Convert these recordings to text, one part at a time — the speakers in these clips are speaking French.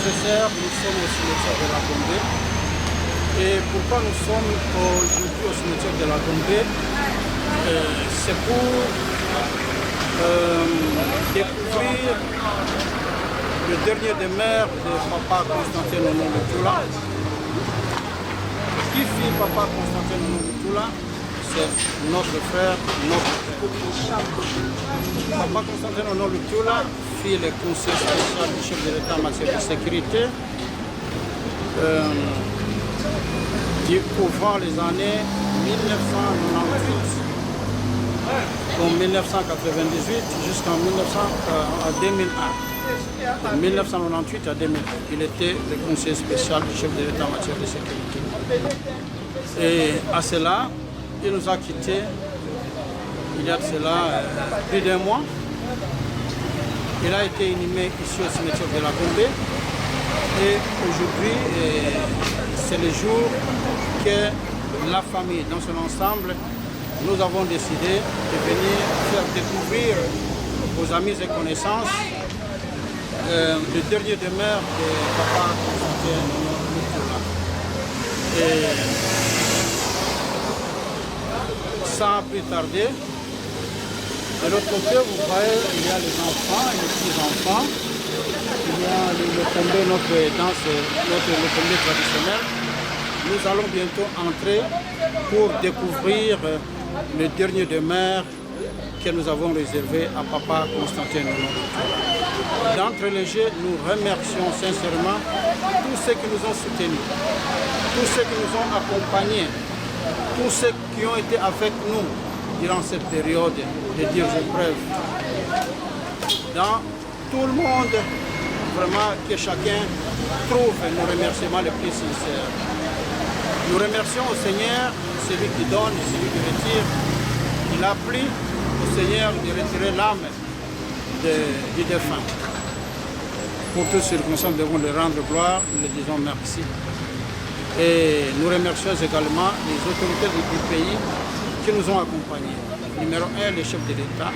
frères et sœurs, nous sommes au cimetière de la Gombe. Et pourquoi nous sommes aujourd'hui au cimetière de la Gombe? C'est pour découvrir le dernier demeure de Papa Constantin Nono Luntula. Qui fit Papa Constantin Nono Luntula? C'est notre frère, notre père. Papa Constantin Nono Luntula fit le conseil spécial du chef de l'État en matière de sécurité couvrant les années 1998 donc 1998 jusqu'en 2001. De 1998 à 2001, il était le conseiller spécial du chef de l'État en matière de sécurité. Et à cela, il nous a quittés il y a de cela plus d'un mois. Il a été inhumé ici au cimetière de la Gombe. Et aujourd'hui, c'est le jour que la famille, dans son ensemble, nous avons décidé de venir faire découvrir aux amis et connaissances le dernier demeure de Papa Constantin Nono Luntula. Et sans plus tarder, de l'autre côté, vous voyez, il y a les enfants et les petits-enfants. Il y a le tombé, notre danse, le tombé traditionnel. Nous allons bientôt entrer pour découvrir le dernier demeure que nous avons réservé à Papa Constantin Nono Luntula. D'entre les jeux, nous remercions sincèrement tous ceux qui nous ont soutenus, tous ceux qui nous ont accompagnés, tous ceux qui ont été avec nous durant cette période de dures épreuves. Dans tout le monde, vraiment que chacun trouve nos remerciements les plus sincères. Nous remercions au Seigneur, celui qui donne et celui qui retire. Il a plu au Seigneur de retirer l'âme du défunt. Pour toutes circonstances, nous devons lui rendre gloire, nous lui disons merci. Et nous remercions également les autorités du pays qui nous ont accompagnés. Numéro 1, le chef de l'État,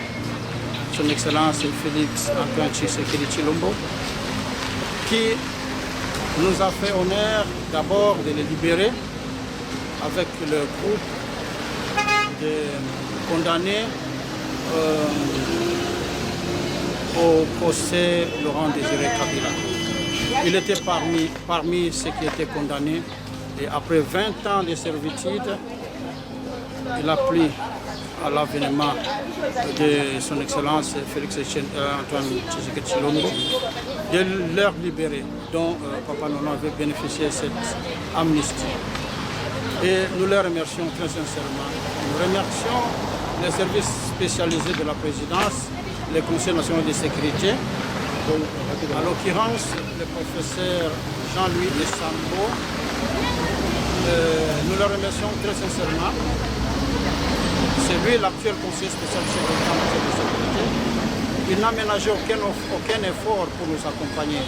son Excellence Félix Antoine Tshisekedi Tshilombo, qui nous a fait honneur d'abord de les libérer avec le groupe de condamnés au procès Laurent Désiré Kabila. Il était parmi ceux qui étaient condamnés et après 20 ans de servitude, il a plu à l'avènement de son Excellence Félix Antoine Tshisekedi Tshilombo de leur libérer, dont Papa Nono avait bénéficié de cette amnistie. Et nous les remercions très sincèrement. Nous remercions les services spécialisés de la présidence, le Conseil national de sécurité, en l'occurrence le professeur Jean-Louis Essambo. Nous le remercions très sincèrement. C'est lui l'actuel conseiller spécial chef de l'État en matière de sécurité. Il n'a ménagé aucun effort pour nous accompagner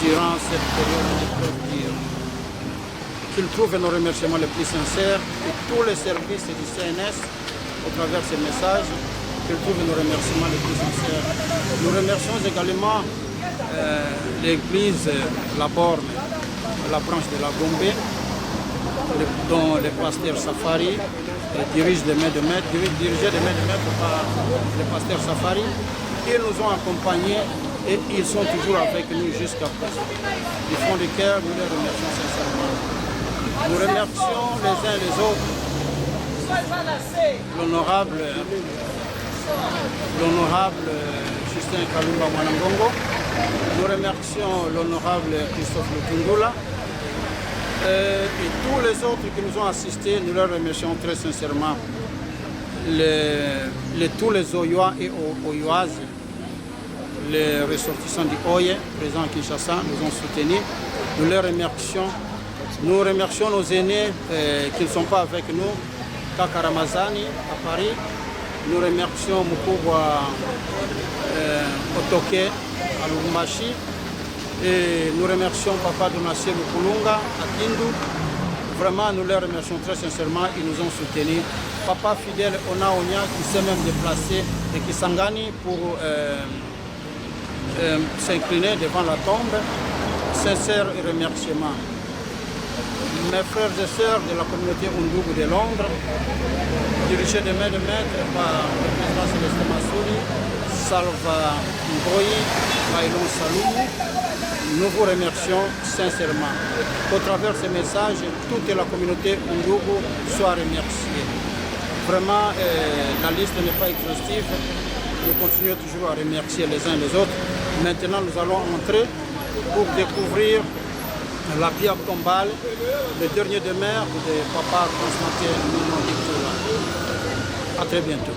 durant cette période d'épreuve dure. Qu'il trouve nos remerciements les plus sincères et tous les services du CNS au travers de ces messages, qu'il trouve nos remerciements les plus sincères. Nous remercions également l'église La Borne, la branche de la Gombe, dont le pasteur Safari dirige de main de main, dirigé de main de main par le pasteur Safari. Ils nous ont accompagnés et ils sont toujours avec nous jusqu'à présent. Du fond du cœur, nous les remercions sincèrement. Nous remercions les uns les autres l'honorable Justin Kalumba Mwanangongo. Nous remercions l'honorable Christophe Lutundula et tous les autres qui nous ont assistés. Nous leur remercions très sincèrement. Tous les Oyois et Oyoises, les ressortissants du Oye, présents à Kinshasa, nous ont soutenus. Nous les remercions. Nous remercions nos aînés qui ne sont pas avec nous, Kaka Ramazani à Paris. Nous remercions Mukubwa Otoke à Lubumbashi. Et nous remercions Papa Donatien Lukulunga à Kindu. Vraiment, nous les remercions très sincèrement. Ils nous ont soutenus. Papa fidèle Ona Onya qui s'est même déplacé et qui s'engage pour s'incliner devant la tombe, sincère remerciement. Mes frères et sœurs de la communauté Undugu de Londres, dirigés de main de maître par le président Célestin Massouli, Salva Mboyi, Maïlon Salou, nous vous remercions sincèrement. Au travers de ces messages, toute la communauté Undugu soit remerciée. Vraiment, la liste n'est pas exhaustive. Nous continuons toujours à remercier les uns les autres. Maintenant, nous allons entrer pour découvrir la pierre tombale, le dernier demeure de Papa Constantin Milon Dictoula. À très bientôt.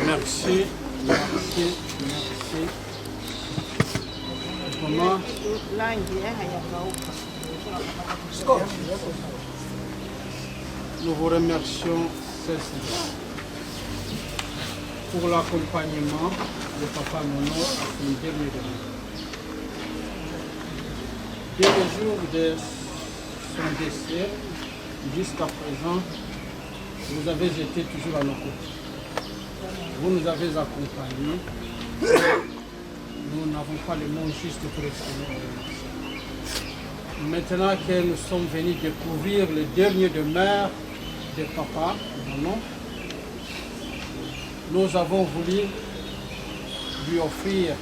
Merci, merci, merci. Comment? Nous vous remercions sincèrement pour l'accompagnement de Papa Nono à son dernier demeure. Dès le jour de son décès, jusqu'à présent, vous avez été toujours à nos côtés. Vous nous avez accompagnés. Nous n'avons pas le mot juste pour exprimer. Maintenant que nous sommes venus découvrir le dernier demeure de Papa Nono, nous avons voulu lui offrir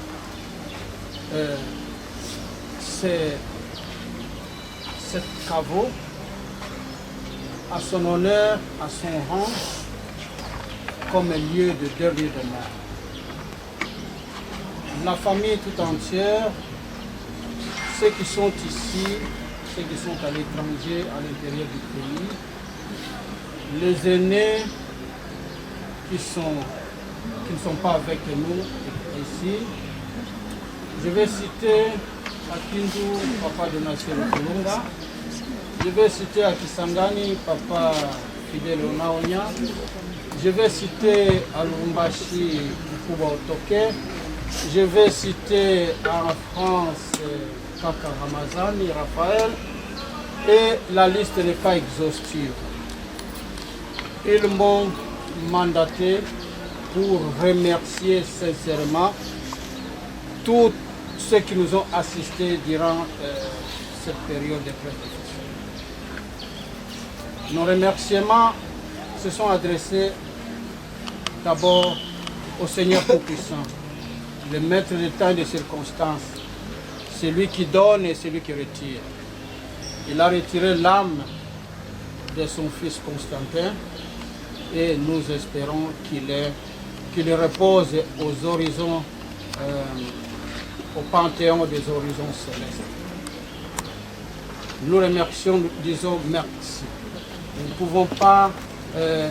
cette caveau à son honneur, à son rang, comme un lieu de dernier demeure. La famille tout entière, ceux qui sont ici, ceux qui sont à l'étranger, à l'intérieur du pays, les aînés qui ne sont pas avec nous ici. Je vais citer Akindu, Papa Donatien Kulunga. Je vais citer Akisangani, Papa Fidel Onaonia. Je vais citer Alumbashi Kuba Otoke. Je vais citer en France Kaka Ramazani, Raphaël. Et la liste n'est pas exhaustive. Ils m'ont mandaté pour remercier sincèrement tous ceux qui nous ont assistés durant cette période de très difficile. Nos remerciements se sont adressés d'abord au Seigneur Tout-Puissant, le maître des temps et des circonstances, celui qui donne et celui qui retire. Il a retiré l'âme de son fils Constantin et nous espérons qu'il repose aux horizons, au panthéon des horizons célestes. Nous remercions, nous disons merci. Nous ne pouvons pas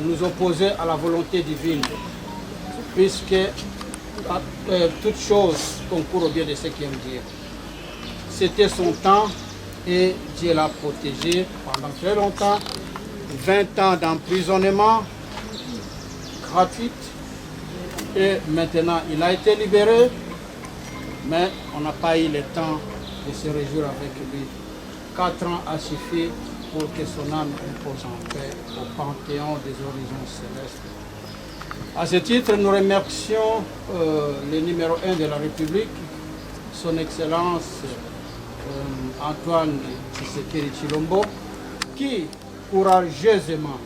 nous opposer à la volonté divine, puisque toute chose concourt au bien de ceux qui aiment Dieu. C'était son temps et Dieu l'a protégé pendant très longtemps. 20 ans d'emprisonnement gratuit et maintenant il a été libéré, mais on n'a pas eu le temps de se réjouir avec lui. 4 ans a suffi pour que son âme repose en paix au panthéon des horizons célestes. À ce titre, nous remercions le numéro 1 de la République, son Excellence Antoine Tshisekedi Tshilombo, qui courageusement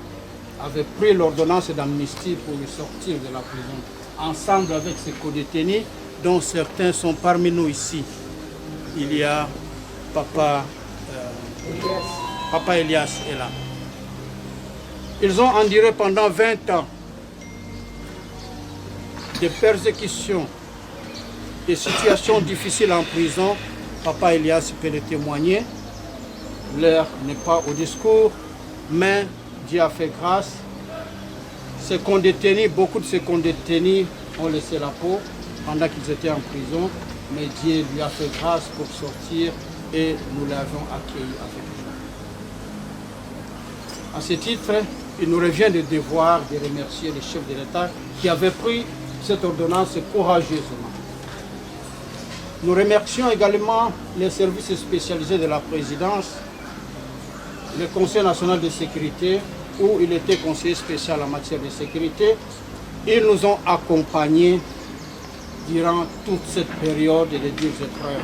avait pris l'ordonnance d'amnistie pour le sortir de la prison, ensemble avec ses co-détenus, dont certains sont parmi nous ici. Il y a Papa Elias est là. Ils ont enduré pendant 20 ans des persécutions, des situations difficiles en prison. Papa Elias peut le témoigner. L'heure n'est pas au discours, mais Dieu a fait grâce. Ces condétenus, beaucoup de ces condétenus ont laissé la peau pendant qu'ils étaient en prison, mais Dieu lui a fait grâce pour sortir et nous l'avons accueilli avec joie. À ce titre, il nous revient de devoir de remercier les chefs de l'État qui avaient pris cette ordonnance courageusement. Nous remercions également les services spécialisés de la présidence, le Conseil national de sécurité, où il était conseiller spécial en matière de sécurité. Ils nous ont accompagnés durant toute cette période de dures épreuves.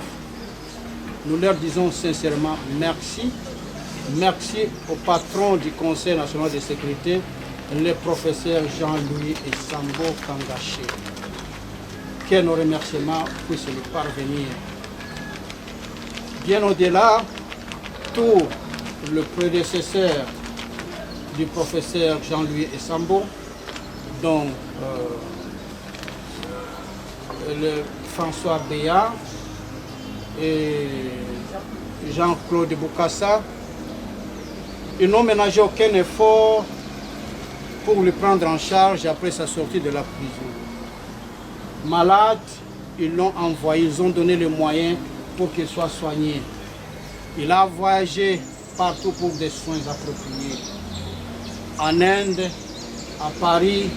Nous leur disons sincèrement merci. Merci au patron du Conseil national de sécurité, le professeur Jean-Louis Sambo Kangaché. Que nos remerciements puissent lui parvenir. Bien au-delà, tout le prédécesseur du professeur Jean-Louis Sambo, dont le François Béat et Jean-Claude Boukassa, ils n'ont ménagé aucun effort pour le prendre en charge après sa sortie de la prison. malades, ils l'ont envoyé, ils ont donné les moyens pour qu'il soit soigné. Il a voyagé partout pour des soins appropriés. En Inde, à Paris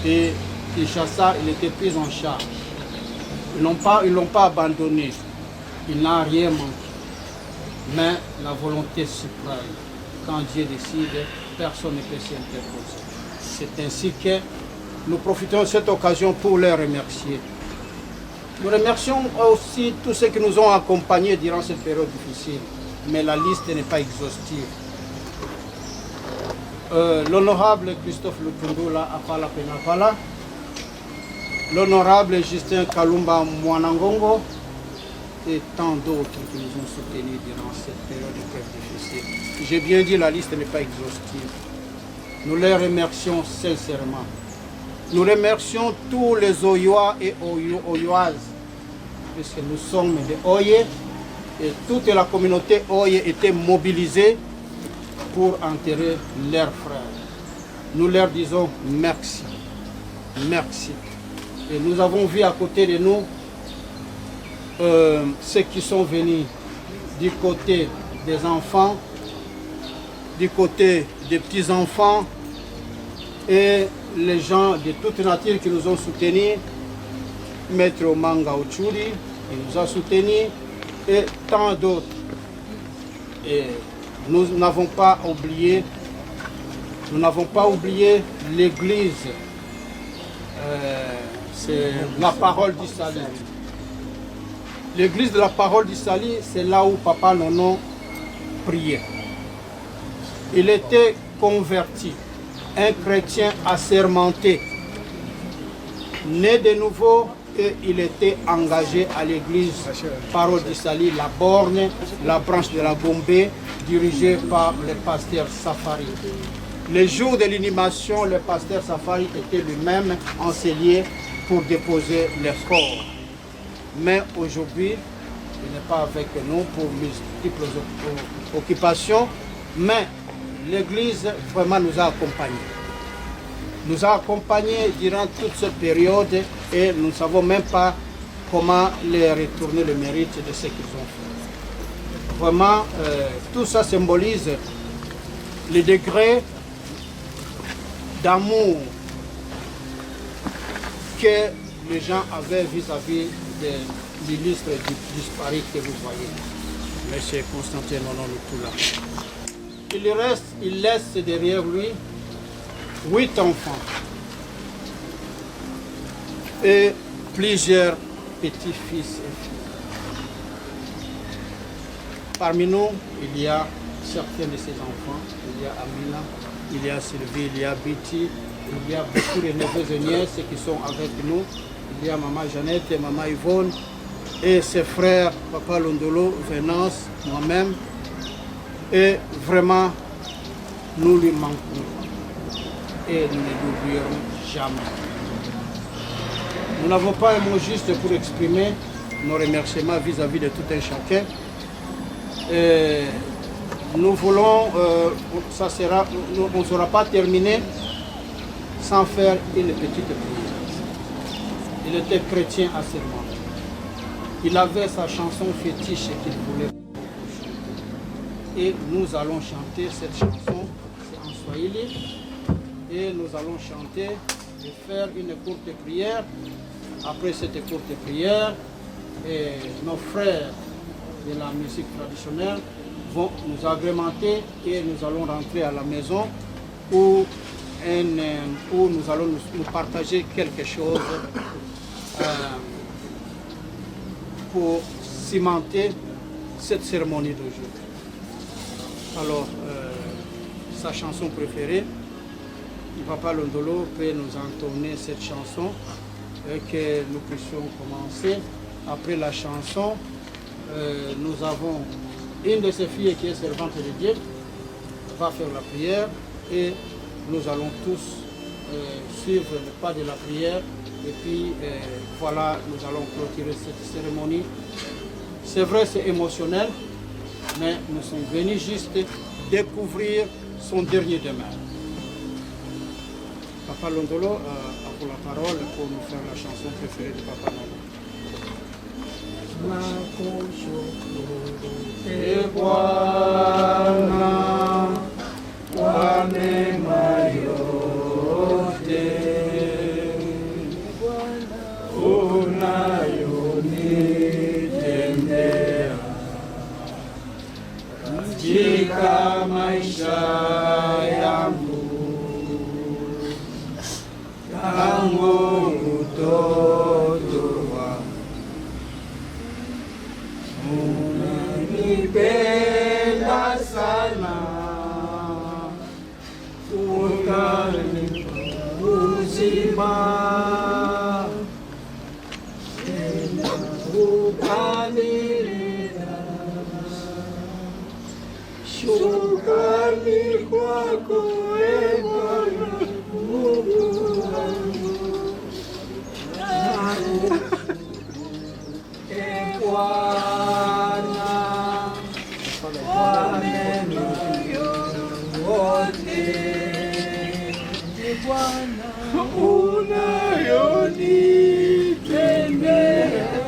et Kinshasa, il était pris en charge. Ils ne l'ont pas abandonné. Il n'a rien manqué. Mais la volonté suprême, quand Dieu décide, personne ne peut s'y interposer. C'est ainsi que nous profitons de cette occasion pour les remercier. Nous remercions aussi tous ceux qui nous ont accompagnés durant cette période difficile, mais la liste n'est pas exhaustive. L'honorable Christophe Lutundula Apala Penapala, l'honorable Justin Kalumba Mwanangongo et tant d'autres qui nous ont soutenus durant cette période très difficile. J'ai bien dit, la liste n'est pas exhaustive. Nous les remercions sincèrement. Nous remercions tous les Oyois et Oyoises, puisque nous sommes des Oye, et toute la communauté Oye était mobilisée pour enterrer leurs frères. Nous leur disons merci. Merci. Et nous avons vu à côté de nous ceux qui sont venus du côté des enfants, du côté des petits-enfants et les gens de toute nature qui nous ont soutenus. Maître Manga Ochuri, qui nous a soutenus, et tant d'autres. Et nous n'avons pas oublié l'église, c'est la parole du salut. L'église de la parole du salut, c'est là où Papa Nono priait. Il était converti, un chrétien assermenté, né de nouveau, et il était engagé à l'église Parole du Salut, la borne, la branche de la Gombe, dirigée par le pasteur Safari. Les jours de l'inhumation, le pasteur Safari était lui-même enseigné pour déposer les corps. Mais aujourd'hui, il n'est pas avec nous pour multiples occupations, mais l'église vraiment nous a accompagnés. Nous a accompagnés durant toute cette période et nous ne savons même pas comment les retourner le mérite de ce qu'ils ont fait. Vraiment, tout ça symbolise le degré d'amour que les gens avaient vis-à-vis de l'illustre disparu que vous voyez, M. Constantin Nono Lutula. Il laisse derrière lui 8 enfants et plusieurs petits-fils et filles. Parmi nous, il y a certains de ces enfants. Il y a Amina, il y a Sylvie, il y a Biti, il y a beaucoup de neveux et nièces qui sont avec nous. Il y a Maman Jeannette et Maman Yvonne et ses frères, Papa Londolo, Venance, moi-même. Et vraiment, nous lui manquons. Et nous ne l'oublierons jamais. Nous n'avons pas un mot juste pour exprimer nos remerciements vis-à-vis de tout un chacun. Et nous voulons, on ne sera pas terminé sans faire une petite prière. Il était chrétien assermenté. Il avait sa chanson fétiche qu'il voulait chanter. Et nous allons chanter cette chanson, c'est en swahili. Et nous allons chanter et faire une courte prière. Après cette courte prière, nos frères de la musique traditionnelle vont nous agrémenter et nous allons rentrer à la maison où nous allons nous partager quelque chose pour cimenter cette cérémonie d'aujourd'hui. Alors, sa chanson préférée, Papa Londolo peut nous entonner cette chanson et que nous puissions commencer. Après la chanson, nous avons une de ses filles qui est servante de Dieu, va faire la prière et nous allons tous suivre le pas de la prière et puis voilà, nous allons clôturer cette cérémonie. C'est vrai, c'est émotionnel, mais nous sommes venus juste découvrir son dernier demeure. Papa Londolo, pour la parole et pour nous faire la chanson préférée de Papa Nono. E Bwana kwa neema yote unayonitendea katika maisha yangu tangu utoto unanipenda sana, ukanipa uzima, ukanilinda. Shukrani kwako Bwana Mungu wangu. Bwana kwa mema yote Bwana unayonitendea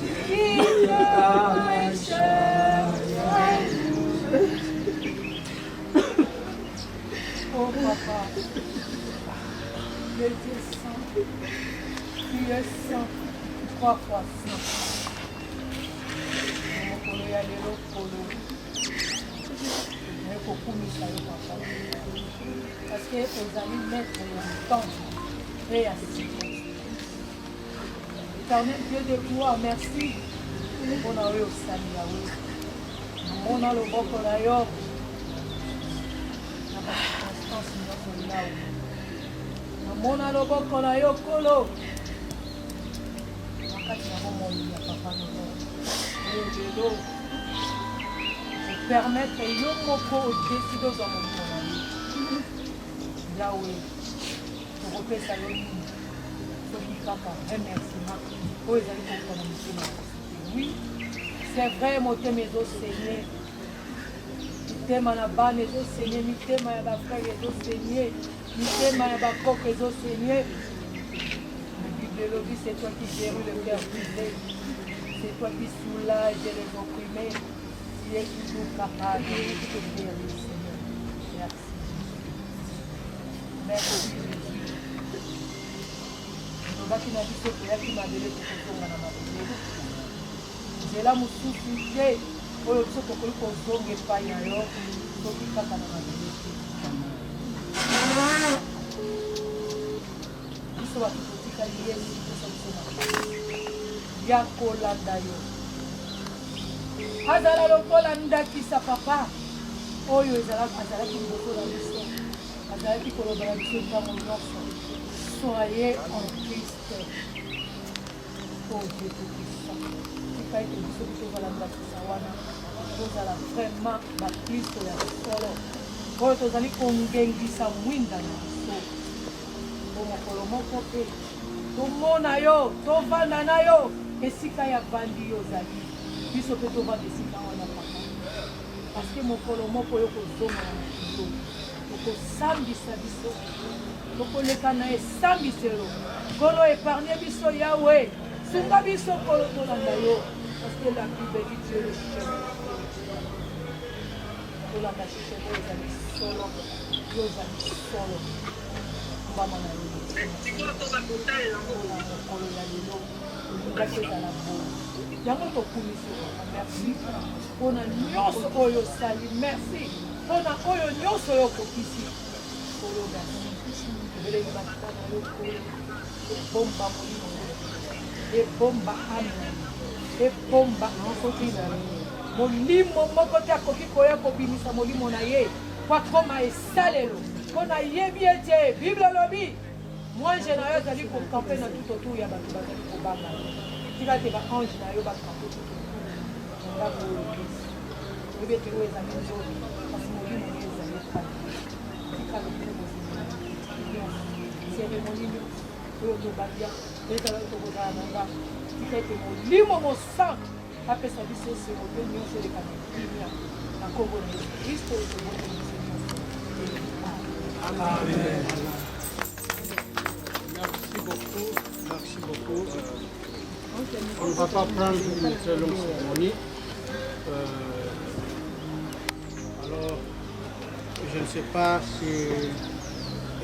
katika maisha yangu. Oh Papa, tu es saint, tu es saint, 3 fois saint. Mokolo ya lelo kolo ekokumisa yo Papa, parce que ozali maître ya temps et ya silence. Éternel Dieu de gloire, merci mpona oyo osali yawe. Namona loboko na yo na bacirconstance nyonso lawe. Namona loboko na yo kolo nakati ya bomoi ya Papa Nono. Oyo lelo permettre yo moko odeside ozwa molimo na yo yawe tokopesa yo nini soki kaka remerciement oyo ezali kokona motema. Oui, c'est vrai, motema ezosenye, mitema na bana ezosenye, mitema ya bafrère ezosenye, mitema ya bakoko ezosenye. La Bible lobi, c'est toi qui guéris le cœur brisé, c'est toi qui soulages les opprimés, tu es toujours capable de te guérir, Seigneur. Merci. Merci Jésus. Nobaki na biso toyaki mabele tokozonga na mabele. Nzela mosusu te oyo biso tokoki kozonga epai na yo soki kaka na mabele te. Biso bato totikali Yesu tosa biso na ya kolanda yo. Azala lokola ndakisa papa oyo azalaki liboso na biso, azalaki kolobela biso ntango nyonso. Soyez en Christ. Oh Dieu tout-puissant. Tika ete biso tozala ndakisa wana tozala vraiment bakristo ya solo oyo tozali kongengisa mwinda na biso po mokolo moko te tomona yo tovanda na yo esika ya bandi yo ozali biso mpe tovanda esika wana papa parceke mokolo moko oyo kozonga na mokilo okosambisa biso tokoleka na esambiselo kolo épargne biso yawe sunga biso kolo tolanda yo parce que la Bible dit Dieu le chef tolanda chef ezali solo yo ozali solo mbama na yo mokolo ya lelo olingaki ezala bo yango tokumisi merci mpona nyonso oyo osali merci mpona oyo nyonso oyo okokisi kolo merci ebeleli bakita na yo kolo ebomba molimo ebomba ame ebomba soki na molimo moko te akoki koya kobimisa molimo na ye po akoma esalelo mpo nayebi ete bible elobi mwange na yo ezali kokampe na tout autour ya bato bazali kobanga tika te baange na yo bakampe tout autour na ndako oyo yesu oyebi ete oyo ezali nzobi kasi molimo ye ezali ekali tika lokele bozima seremoni nyonso oyo tobalia ezala tokozala na nga tika ete molimo mosantu apesa biso semo mpe nyonso eleka na kimia na kombo na yesu kristo ezobona biso nyonso. Amen. ne va pas prendre une très longue cérémonie. Alors, je ne sais pas si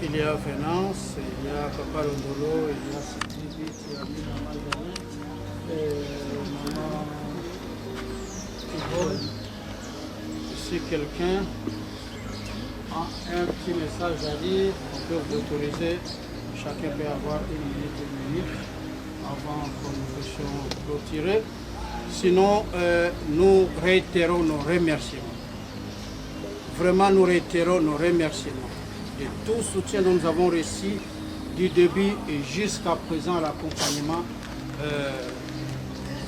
il y a Venance, il y a Papa Londolo, il y a Sylvie, il y a Maman Janet, Maman Yvonne. Si quelqu'un a un petit message à dire, on peut vous autoriser. Chacun peut avoir 1 minute avant que nous puissions clôturer. Sinon, nous réitérons nos remerciements. Vraiment, nous réitérons nos remerciements de tout soutien dont nous avons reçu du début et jusqu'à présent l'accompagnement.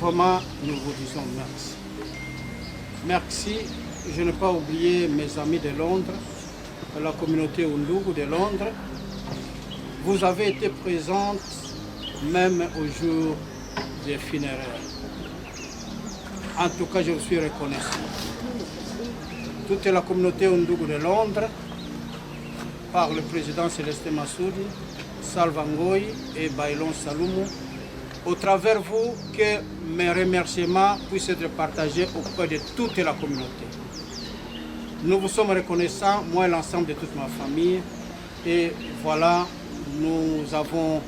Vraiment, nous vous disons merci. Merci. Je n'ai pas oublié mes amis de Londres, la communauté Undugu de Londres. Vous avez été présente même au jour des funérailles. En tout cas, je vous suis reconnaissant. Toute la communauté Undugu de Londres, par le président Célestin Massoudi, Salva Ngoyi et Bailon Saloumou, au travers vous, que mes remerciements puissent être partagés auprès de toute la communauté. Nous vous sommes reconnaissants, moi et l'ensemble de toute ma famille. Et voilà, nous avons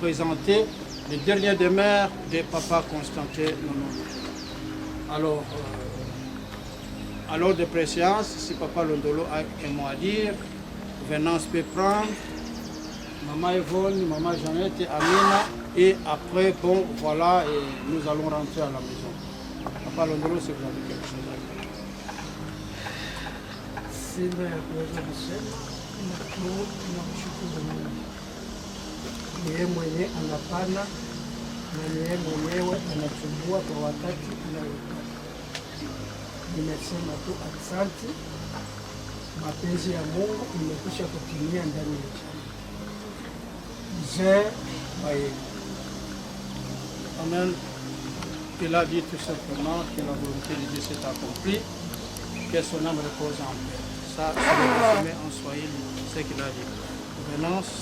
présenté les derniers demeures de Papa Constantin Nono. Alors de préséance, si Papa Londolo a un mot à dire, Venance peut prendre, Maman Yvonne, Maman Jeannette, Amina, et après, bon, voilà, et nous allons rentrer à la maison. Papa Londolo, si vous avez quelque chose à dire. Sina ya kuweza kusema tunamshukuru Mungu. Ni yeye mwenyewe anapana na ni yeye mwenyewe anachukua kwa wakati unaotaka. Nimesema tu asante, mapenzi ya Mungu imekwisha kutimia ndani ya chama. Mzee Baye. Amen. Il a dit tout simplement que la volonté de Dieu s'est accomplie, que son âme repose en paix. Ça, c'est le résumé en Swahili, ce qu'il a dit. Venance.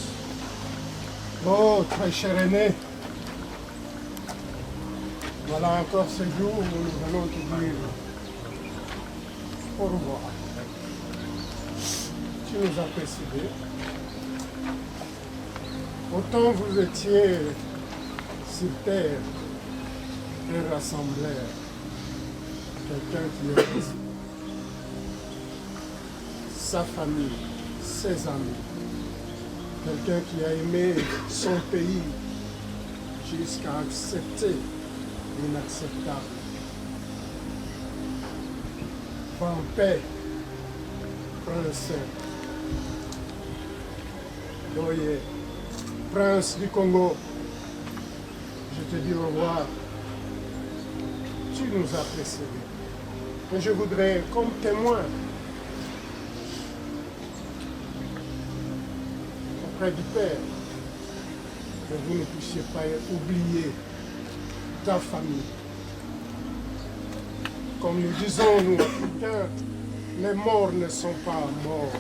Oh, très cher aîné, voilà encore ce jour où nous allons te dire au revoir. Tu nous as précédés. Autant vous étiez sur terre un rassembleur, quelqu'un qui est ici. Sa famille, ses amis, quelqu'un qui a aimé son pays jusqu'à accepter l'inacceptable. Va en paix, prince Doye, prince du Congo, je te dis au revoir. Tu nous as précédés. Et je voudrais, comme témoin, auprès du Père, que vous ne puissiez pas oublier ta famille. Comme nous disons, nous, Africains, les morts ne sont pas morts.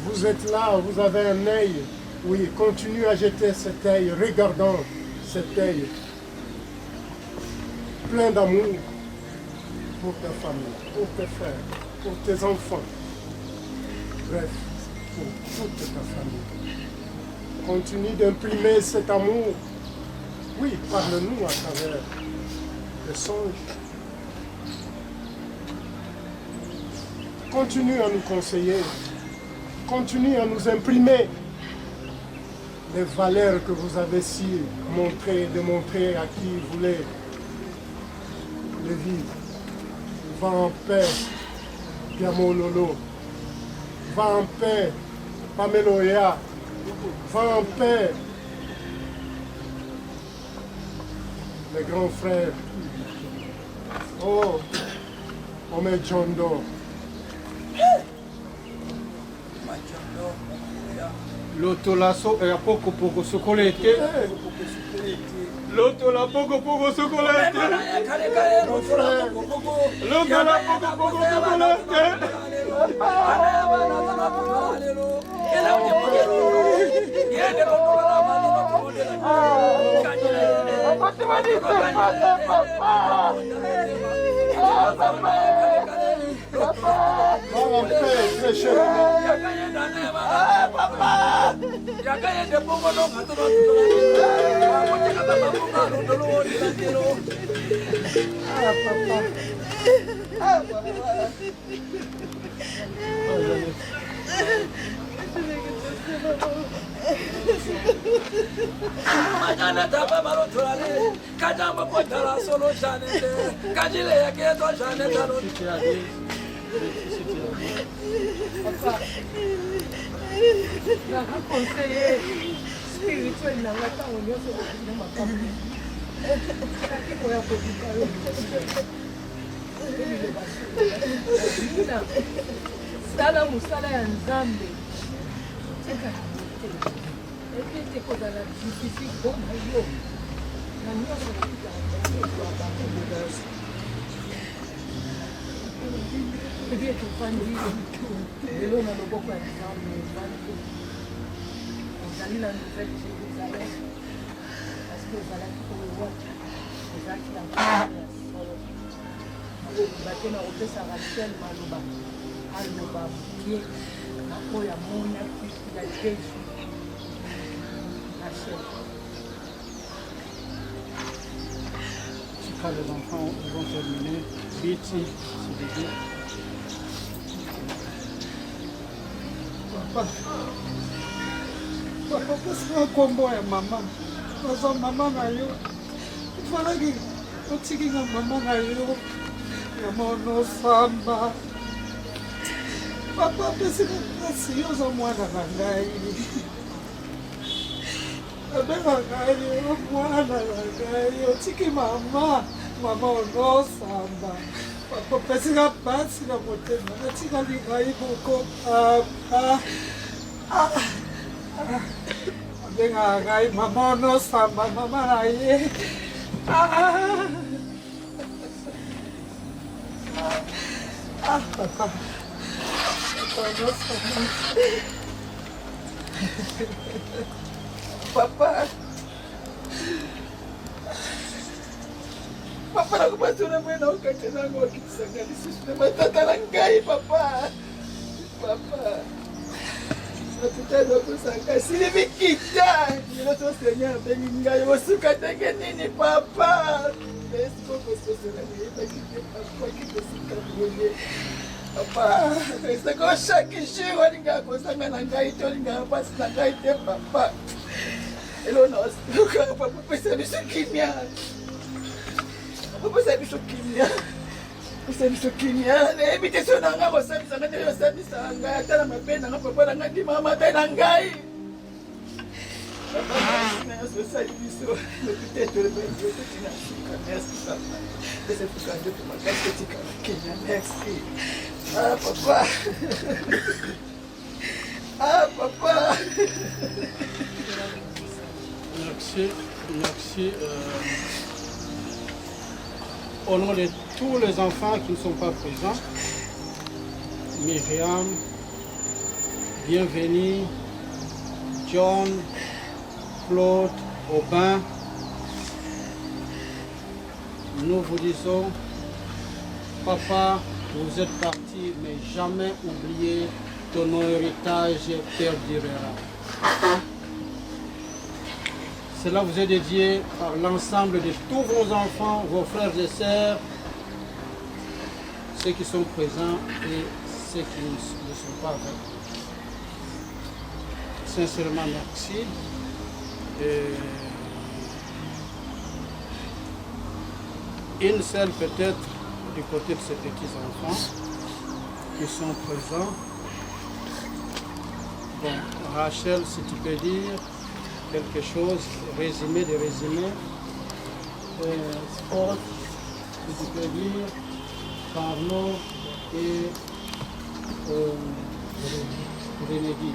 Vous êtes là, vous avez un œil. Oui, continue à jeter cet œil, regardant cet œil plein d'amour pour ta famille, pour tes frères, pour tes enfants. Bref, pour toute ta famille. Continue d'imprimer cet amour. Oui, parle-nous à travers les songes. Continue à nous conseiller. Continue à nous imprimer les valeurs que vous avez si montrées, démontrées à qui voulait les vivre. Va en paix, Piamo Lolo. Va en paix, Pameloya. Va en paix, les grands frères. Oh, Ome Jondo. L'otolaso è a poco poco socolette. L'otola poco poco socolette. L'otola poco poco socolette. Sala musala ya Nzambe. Ete kozala difficile mpona yo. Na nyonso ebi tofandi lelo na loboko ya Nzambe evandi ozali na nouvelle Jérusalem parce que ozalaki kowa ozalaki na ya solo oloba te na kopesa Rachel maloba aloba ye na oyo amonaki ya Jésus Rachel. Quand les enfants vont terminer, vite, s'il vous plaît. Papa, c'est kombo ya mama. Oza mama na yo. Falaki otiki na mama na yo. Ya mono samba. Papa, pesi kasi yo za mwana na ngai. Abenga ngai yo mwana na ngai. Otiki mama. Mama ono samba. Papa, pesi ka basi na motema. Otika li ngai koko. Abenga ngai mama ono samba. Mama na ye. Papa. Papa. Papa nakupatuna mwena ukate nangu wakisangalisha matata na ngai papa. Papa. Natutano kusanga sili vikita. Nilo senya bengi ngai wosuka tenge nini papa. Merci beaucoup pour ce papa qui te sika papa. C'est que chaque jour on nga kosanga na ngai to nga pasi na ngai te papa. Elo no papa pesa biso kimia. Papa sa biso kimia. Pesa biso kimia. Ebite sona nga kosabisa nga yo sabisa nga atala mapenda nga papa nga ndi mama pe na ngai. Papa na so sa biso peut-être le bien Dieu te na sika. Merci papa. C'est pour ça que tu m'as cassé Kenya. Merci. Ah papa. Ah papa. Merci. Au nom de tous les enfants qui ne sont pas présents, Myriam, bienvenue, John, Claude, Aubin, nous vous disons, papa, vous êtes parti, mais jamais oublié ton héritage perdurera. Cela vous est dédié par l'ensemble de tous vos enfants, vos frères et sœurs, ceux qui sont présents et ceux qui ne sont pas avec. Sincèrement, merci. Une seule peut-être du côté de ces petits-enfants qui sont présents. Bon, Rachel, si tu peux dire quelque chose, résumé de résumé. Sport, si tu peux dire, Carnot et Renédi.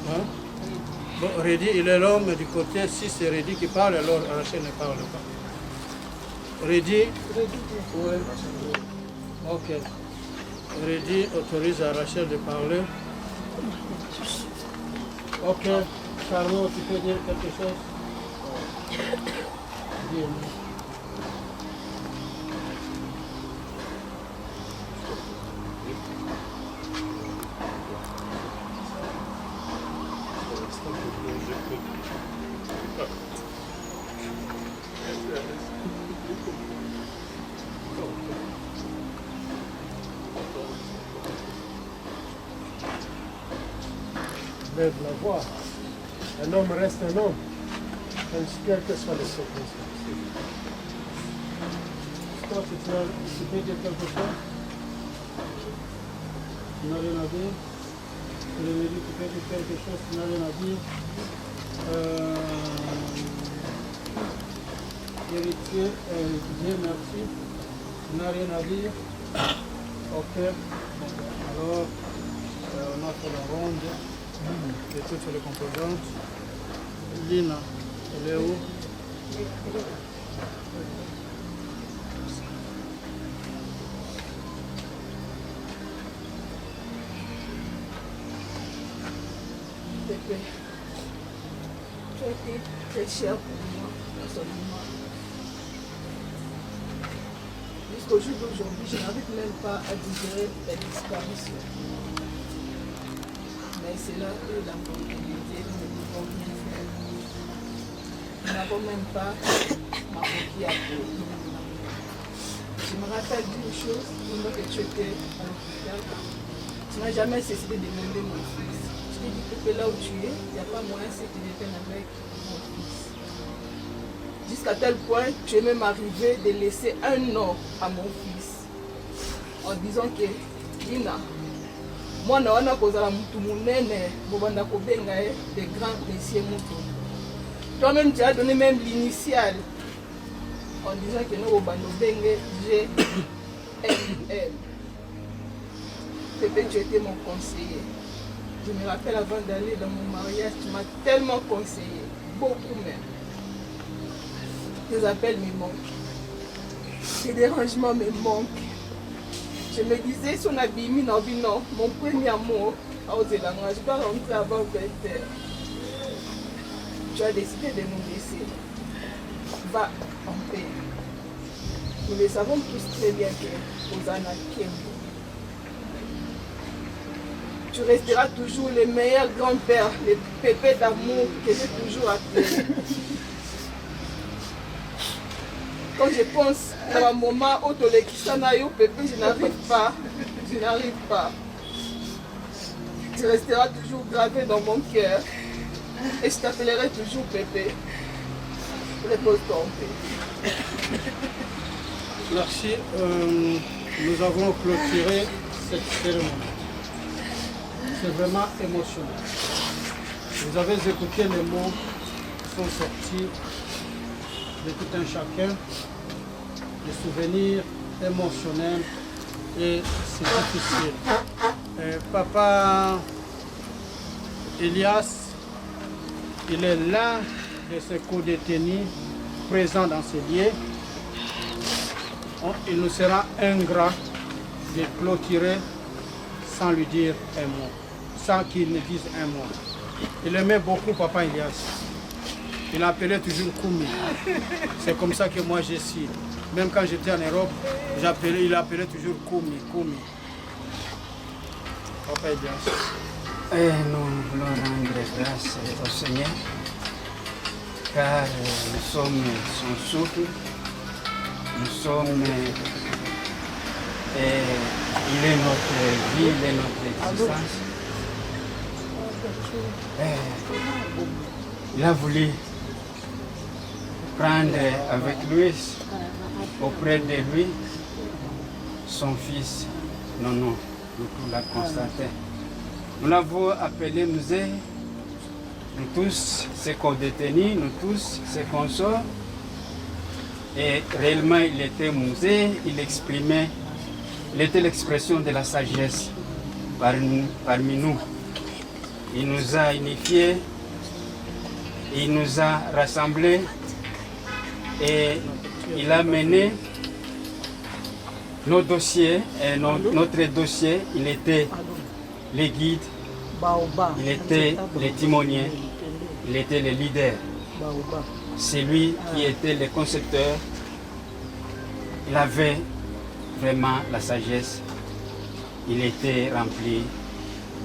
Hein? Bon, Reddy, il est l'homme du côté, si c'est Reddy qui parle, alors Rachel ne parle pas. Reddy? Oui. Ok. Reddy autorise à Rachel de parler. Ok. Carnot, tu peux dire quelque chose? Lève la voix. Un homme reste un homme, quelles que soient les circonstances. Toi, tu peux dire quelque chose? Tu n'as rien à dire? Tu veux dire que tu peux dire quelque chose, tu n'as rien à dire? Héritier, Dieu merci. Tu n'as rien à dire? Ok. Alors, on a fait la ronde de toutes les composantes. Lina, elle est où? Pépé, tu as été très cher pour moi, personnellement. Jusqu'au jour d'aujourd'hui, je n'arrive même pas à digérer ta disparition. Mais c'est là que la mortalité ne pouvons rien faire. Nous n'avons même pas ma coquille à peau. Je me rappelle d'une chose, pendant que tu étais à l'hôpital, tu n'as jamais cessé de demander mon fils. Je t'ai dit que là où tu es, il n'y a pas moyen que tu deviennes avec mon fils. Jusqu'à tel point, tu es même arrivé de laisser un nom à mon fils. En disant que, Lina, moi, je suis de grands messieurs. Toi-même, tu as donné même l'initiale en disant que nous sommes GMM. Pépé, tu étais mon conseiller. Je me rappelle avant d'aller dans mon mariage, tu m'as tellement conseillé, beaucoup même. Tes appels me manquent, tes dérangements me manquent. Je me disais, son abîme, non, mon premier amour, je dois rentrer avant 20h. Tu as décidé de nous laisser. Va en paix. Nous le savons tous très bien que Osana Kembo. Tu resteras toujours le meilleur grand-père, le pépé d'amour que j'ai toujours appelé. Quand je pense à un moment où tu es pépé, je n'arrive pas. Tu resteras toujours gravé dans mon cœur. Et je t'appellerai toujours Pépé. Repose-toi en paix. Merci. Nous avons clôturé cette cérémonie. C'est vraiment émotionnel. Vous avez écouté les mots qui sont sortis de tout un chacun, des souvenirs émotionnels, et c'est difficile. Papa Elias, il est l'un de ces co-détenus présents dans ce lieu. Il nous sera ingrat de clôturer sans lui dire un mot, sans qu'il ne dise un mot. Il aimait beaucoup Papa Elias. Il appelait toujours Koumi. C'est comme ça que moi j'ai su. Même quand j'étais en Europe, il appelait toujours Koumi. Papa Elias. Et nous voulons rendre grâce au Seigneur, car nous sommes son souffle, nous sommes, il est notre vie, il est notre existence. Il a voulu prendre avec lui, auprès de lui, son fils. Non, nous l'avons constaté. Nous l'avons appelé musée, nous tous, ces co-détenus, nous tous, ces consorts. Et réellement, il était musée, il était l'expression de la sagesse parmi nous. Il nous a unifiés, il nous a rassemblés et il a mené nos dossiers. Et notre dossier, il était les guides, il était les timoniers, il était les leaders. C'est lui qui était le concepteur. Il avait vraiment la sagesse. Il était rempli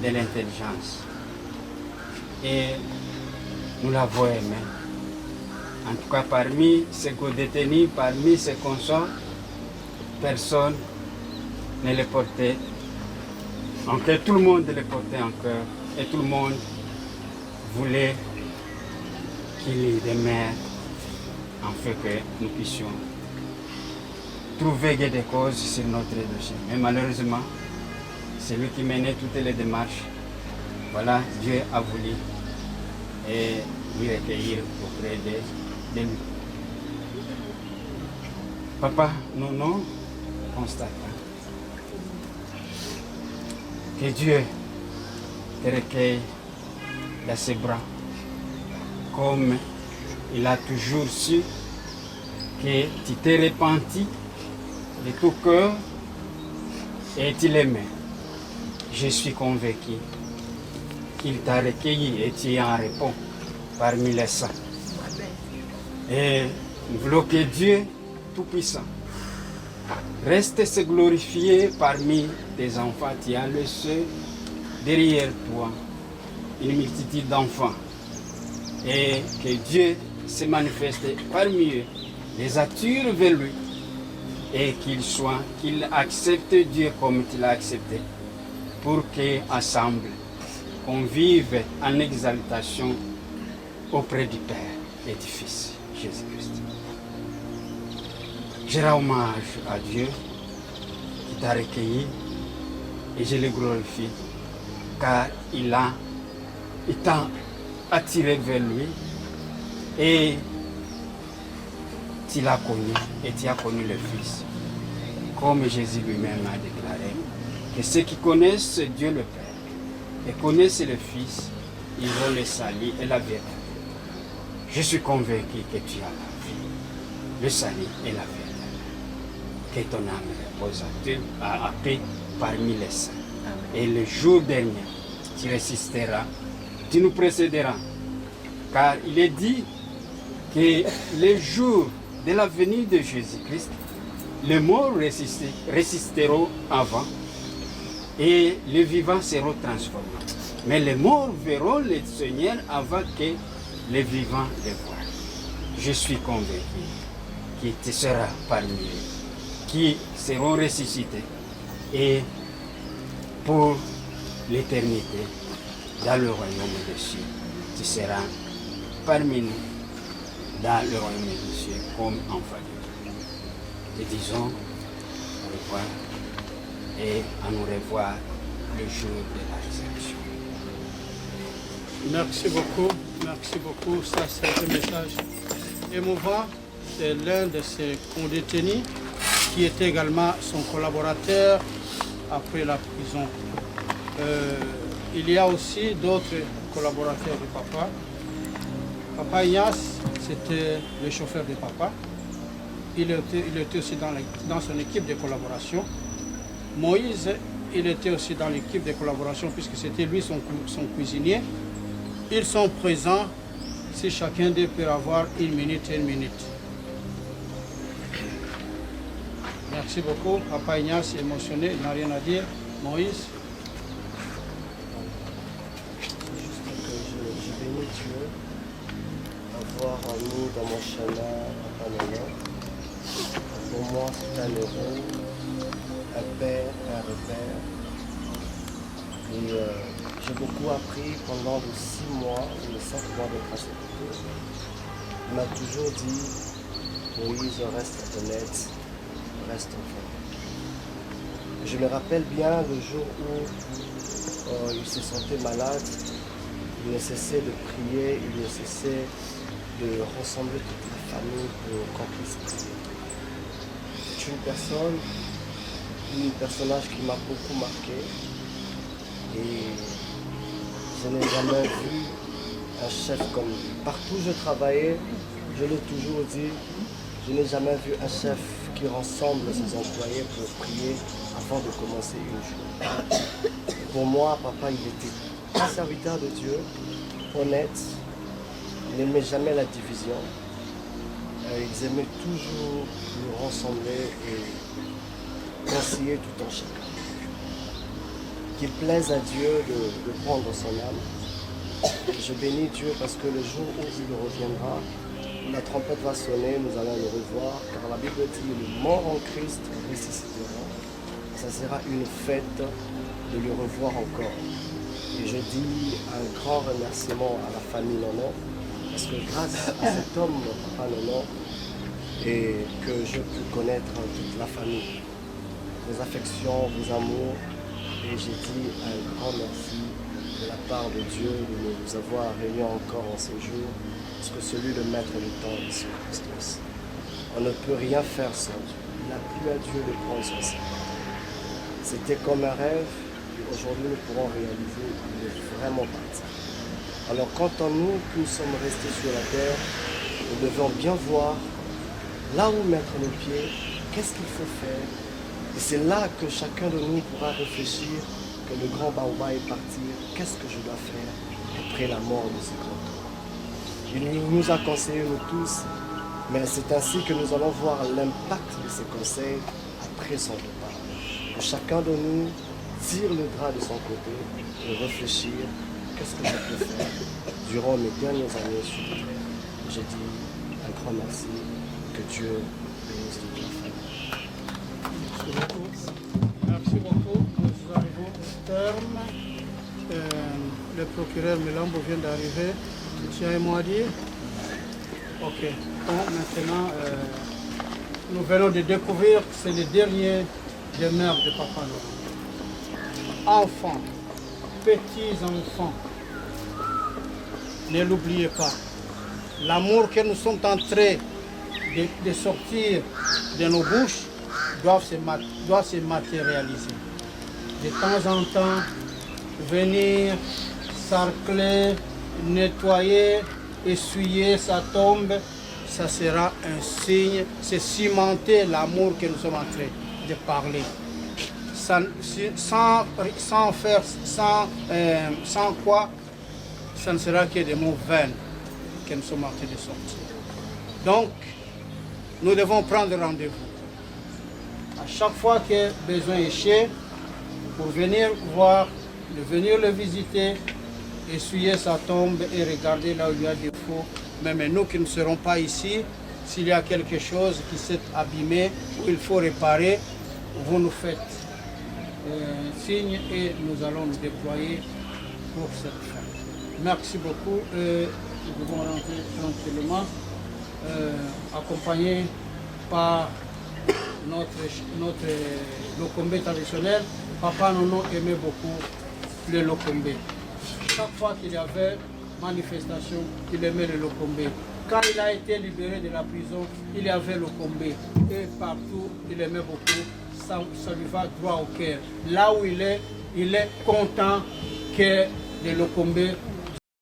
de l'intelligence. Et nous l'avons aimé. En tout cas, parmi ses co-détenus, parmi ses consorts, personne ne le portait en cœur. Tout le monde le portait en cœur. Et tout le monde voulait qu'il demeure en fait que nous puissions trouver des causes sur notre dossier. Mais malheureusement, c'est lui qui menait toutes les démarches. Voilà, Dieu a voulu et lui recueillir auprès de lui. Papa, nous constatons que Dieu te recueille dans ses bras, comme il a toujours su que tu t'es repenti de tout cœur et tu l'aimais. Je suis convaincu qu'il t'a recueilli et tu en réponds parmi les saints. Et nous voulons que Dieu Tout-Puissant reste se glorifier parmi tes enfants. Tu as laissé derrière toi une multitude d'enfants. Et que Dieu se manifeste parmi eux, les attire vers lui et qu'il accepte Dieu comme tu l'as accepté, pour qu'ensemble, on vive en exaltation auprès du Père et du Fils, Jésus-Christ. Je rends hommage à Dieu qui t'a recueilli et je le glorifie car il t'a attiré vers lui et tu l'as connu et tu as connu le Fils. Comme Jésus lui-même a déclaré que ceux qui connaissent Dieu le Père et connaissent le Fils, ils ont le salut et la vérité. Je suis convaincu que tu as la vie, le salut et la vérité. Que ton âme repose à paix parmi les saints. Et le jour dernier, tu résisteras, tu nous précéderas. Car il est dit que le jour de la venue de Jésus-Christ, les morts résisteront avant et les vivants seront transformés. Mais les morts verront le Seigneur avant que les vivants le voient. Je suis convaincu que tu seras parmi eux, qui seront ressuscités et pour l'éternité, dans le royaume des cieux, tu seras parmi nous dans le royaume des cieux comme enfant de Dieu. Et disons au revoir et à nous revoir le jour de la résurrection. Merci beaucoup. Ça, c'est un message émouvant. C'est l'un de ses condétenus qui était également son collaborateur après la prison. Il y a aussi d'autres collaborateurs de papa. Papa Ignace, c'était le chauffeur de papa. Il était aussi dans son équipe de collaboration. Moïse, il était aussi dans l'équipe de collaboration puisque c'était lui son cuisinier. Ils sont présents si chacun d'eux peut avoir une minute. Merci beaucoup. Papa Ignace est émotionné, il n'a rien à dire. Moïse. Juste que je bénis Dieu d'avoir en nous dans mon chemin Papa Noël. Pour moi, c'est un héros, un père, un repère. Et j'ai beaucoup appris pendant les 6 mois ou les 5 mois de grâce. Il m'a toujours dit, Moïse, reste honnête, reste enfant. Je me rappelle bien le jour où il se sentait malade, il ne cessait de prier, il ne cessait de rassembler toute la famille pour qu'on puisse prier. C'est un personnage qui m'a beaucoup marqué et je n'ai jamais vu un chef comme lui. Partout où je travaillais, je l'ai toujours dit, je n'ai jamais vu un chef qui rassemble ses employés pour prier avant de commencer une journée. Pour moi, papa, il était un serviteur de Dieu, honnête, il n'aimait jamais la division, ils aimaient toujours nous rassembler et conseiller tout en chacun. Qu'il plaise à Dieu de prendre son âme. Je bénis Dieu parce que le jour où il reviendra, la trompette va sonner, nous allons le revoir, car la Bible dit le mort en Christ ressuscitera. Ça sera une fête de le revoir encore. Et je dis un grand remerciement à la famille Nono, parce que grâce à cet homme, Papa Nono, et que je peux connaître toute la famille, vos affections, vos amours, et j'ai dit un grand merci de la part de Dieu de nous avoir réunis encore en ce jour, parce que celui de mettre le temps est sur Christus. On ne peut rien faire sans Dieu. Il n'a plus à Dieu de prendre son salut. C'était comme un rêve, et aujourd'hui nous pourrons réaliser qu'il est vraiment parti. Alors quant à nous qui sommes restés sur la terre, nous devons bien voir là où mettre nos pieds, qu'est-ce qu'il faut faire. Et c'est là que chacun de nous pourra réfléchir que le grand Baoba est parti, qu'est-ce que je dois faire après la mort de ce grand homme. Il nous a conseillé, nous tous, mais c'est ainsi que nous allons voir l'impact de ces conseils après son départ. Que chacun de nous tire le drap de son côté et réfléchir, qu'est-ce que je peux faire durant mes dernières années sur la terre. J'ai dit un grand merci, que Dieu bénisse toute la famille. Merci beaucoup. Nous arrivons au terme. Le procureur Melambo vient d'arriver. Tu as un mot à dire? Ok. Bon, maintenant, nous venons de découvrir que c'est le dernier demeure de Papa Nono. Enfants, petits-enfants, ne l'oubliez pas. L'amour que nous sommes en train de sortir de nos bouches doit se matérialiser. De temps en temps, venir sarcler, nettoyer, essuyer sa tombe, ça sera un signe, c'est cimenter l'amour que nous sommes en train de parler. Sans quoi, ça ne sera que des mots vains que nous sommes en train de sortir. Donc, nous devons prendre rendez-vous. À chaque fois que besoin est chez, pour venir voir, de venir le visiter, essuyer sa tombe et regarder là où il y a des défauts. Même nous qui ne serons pas ici, s'il y a quelque chose qui s'est abîmé ou il faut réparer, vous nous faites signe et nous allons nous déployer pour cette fin. Merci beaucoup. Nous devons rentrer tranquillement, accompagnés par notre locombé traditionnel. Papa Nono aimait beaucoup le locombé. Chaque fois qu'il y avait manifestation, il aimait le locombé. Quand il a été libéré de la prison, il y avait le locombé. Et partout, il aimait beaucoup. Ça lui va droit au cœur. Là où il est content que le locombé